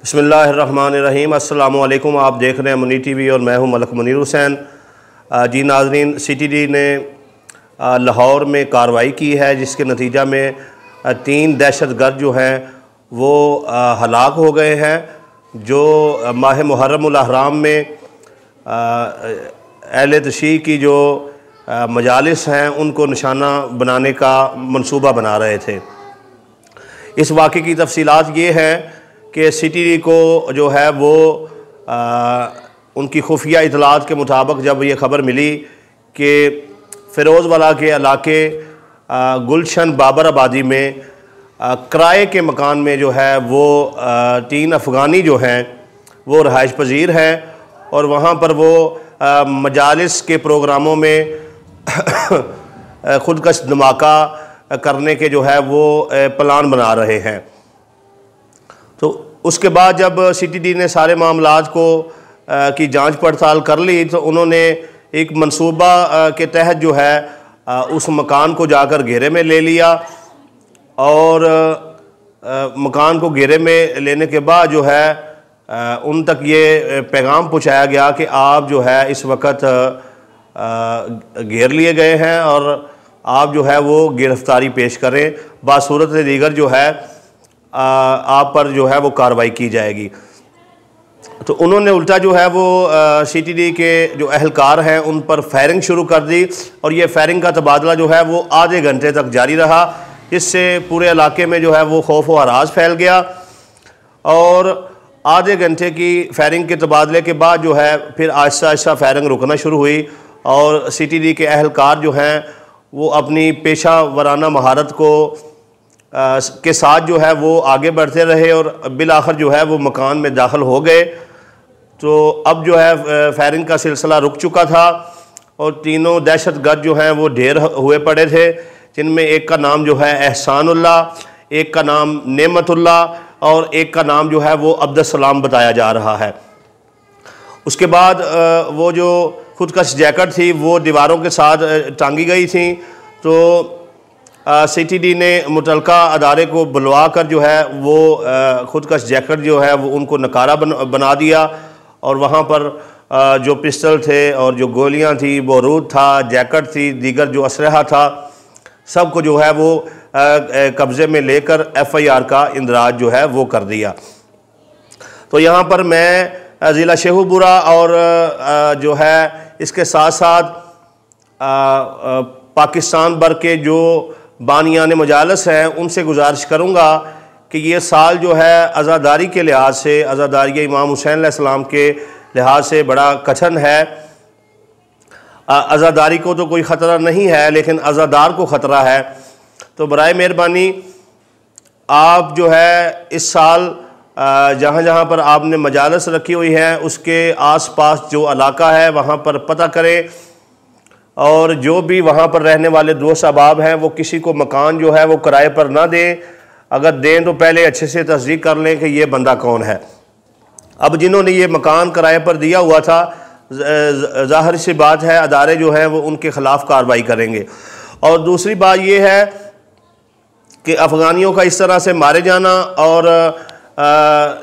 बिस्मिल्लाहिर्रहमानिर्रहीम। अस्सलामु अलैकुम। आप देख रहे हैं मुनीर टीवी और मैं हूं मलक मुनीर हुसैन। जी नाज़रीन, CTD ने लाहौर में कार्रवाई की है जिसके नतीजा में 3 दहशतगर्द जो हैं वो हलाक हो गए हैं, जो माह मुहर्रमुल अहराम में अहले तशरीह की जो मजालिस हैं उनको निशाना बनाने का मंसूबा बना रहे थे। इस वाक़े की तफसीलात ये हैं कि CTD को जो है वो उनकी खुफिया इतलात के मुताबिक जब ये ख़बर मिली कि फ़िरोज़वाला के इलाके गुलशन बाबर आबादी में किराए के मकान में जो है वो 3 अफ़गानी जो हैं वो रहाइश पजीर हैं और वहाँ पर वो मजालिस के प्रोग्रामों में ख़ुदकश धमाका करने के जो है वो प्लान बना रहे हैं। तो उसके बाद जब CTD ने सारे मामलात को की जांच पड़ताल कर ली तो उन्होंने एक मंसूबा के तहत जो है उस मकान को जाकर घेरे में ले लिया और मकान को घेरे में लेने के बाद जो है उन तक ये पैगाम पहुंचाया गया कि आप जो है इस वक्त घेर लिए गए हैं और आप जो है वो गिरफ्तारी पेश करें, बासूरत दीगर जो है आप पर जो है वो कार्रवाई की जाएगी। तो उन्होंने उल्टा जो है वो CTD के जो अहलकार हैं उन पर फायरिंग शुरू कर दी और ये फायरिंग का तबादला जो है वो आधे घंटे तक जारी रहा। इससे पूरे इलाके में जो है वो खौफ व हरास फैल गया और आधे घंटे की फायरिंग के तबादले के बाद जो है फिर आहिस्ता आहिस्ता फायरिंग रुकना शुरू हुई और CTD के अहलकार जो हैं वो अपनी पेशा वराना महारत को के साथ जो है वो आगे बढ़ते रहे और बिल आखिर जो है वो मकान में दाखिल हो गए। तो अब जो है फायरिंग का सिलसिला रुक चुका था और तीनों दहशतगर्द जो हैं वो ढेर हुए पड़े थे, जिनमें एक का नाम जो है एहसानुल्लाह, एक का नाम नेमतुल्लाह और एक का नाम जो है वो अब्दुस्सलाम बताया जा रहा है। उसके बाद वो जो खुदकश जैकेट थी वो दीवारों के साथ टांगी गई थी। तो CTD ने मुतलका अदारे को बुलवा कर जो है वो खुदकश जैकेट जो है वो उनको नकारा बना दिया और वहाँ पर जो पिस्टल थे और जो गोलियाँ थी, बारूद था, जैकेट थी, दीगर जो असलहा था, सब को जो है वो कब्ज़े में लेकर FIR का इंदराज जो है वो कर दिया। तो यहाँ पर मैं ज़िला शेखुपुरा और जो है इसके साथ साथ पाकिस्तान भर के जो बानियान मजालस हैं उनसे गुजारिश करूँगा कि ये साल जो है आज़ादारी के लिहाज से, आज़ादारी इमाम हुसैन अलैहिस्सलाम के लिहाज से बड़ा कठिन है। आज़ादारी को तो कोई ख़तरा नहीं है लेकिन आज़ादार को ख़तरा है। तो बराए मेहरबानी आप जो है इस साल जहाँ जहाँ पर आपने मजालस रखी हुई हैं उसके आस पास जो इलाका है वहाँ पर पता करें और जो भी वहाँ पर रहने वाले दोस्त अहबाब हैं वो किसी को मकान जो है वो किराए पर ना दें। अगर दें तो पहले अच्छे से तस्दीक कर लें कि ये बंदा कौन है। अब जिन्होंने ये मकान किराए पर दिया हुआ था, ज़ाहिर सी बात है अदारे जो हैं वो उनके ख़िलाफ़ कार्रवाई करेंगे। और दूसरी बात ये है कि अफ़गानियों का इस तरह से मारे जाना और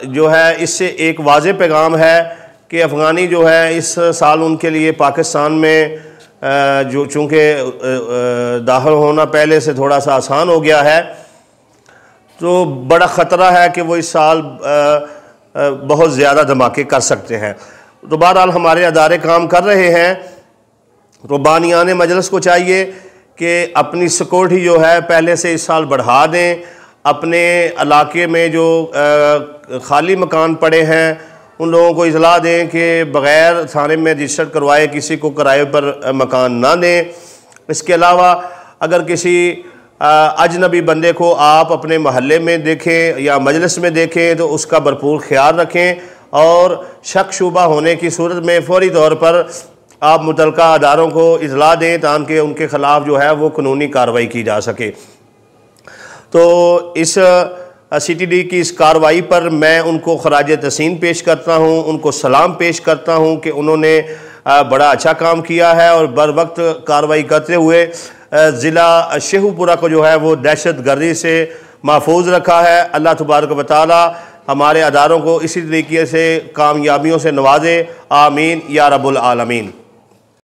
जो है इससे एक वाज़े पैगाम है कि अफ़गानी जो है इस साल उनके लिए पाकिस्तान में जो चूँकि दाखिल होना पहले से थोड़ा सा आसान हो गया है, तो बड़ा ख़तरा है कि वो इस साल बहुत ज़्यादा धमाके कर सकते हैं। तो बहरहाल हमारे अदारे काम कर रहे हैं। तो बानियान मजलिस को चाहिए कि अपनी सिक्योरिटी जो है पहले से इस साल बढ़ा दें। अपने इलाके में जो खाली मकान पड़े हैं उन लोगों को इतला दें कि बग़ैर थाने में रजिस्टर करवाए किसी को किराए पर मकान ना दें। इसके अलावा अगर किसी अजनबी बंदे को आप अपने महल्ले में देखें या मजलिस में देखें तो उसका भरपूर ख्याल रखें और शक शुबा होने की सूरत में फ़ौरी तौर पर आप मुतलका अदारों को इतला दें ताकि उनके ख़िलाफ़ जो है वो कानूनी कार्रवाई की जा सके। तो इस CTD की इस कार्रवाई पर मैं उनको खराज तहसीन पेश करता हूँ, उनको सलाम पेश करता हूँ कि उन्होंने बड़ा अच्छा काम किया है और बर वक्त कार्रवाई करते हुए ज़िला शेखुपुरा को जो है वो दहशत गर्दी से महफूज रखा है। अल्लाह तबारक व तआला हमारे अदारों को इसी तरीके से कामयाबियों से नवाजे। आमीन या रब्बुल आलमीन।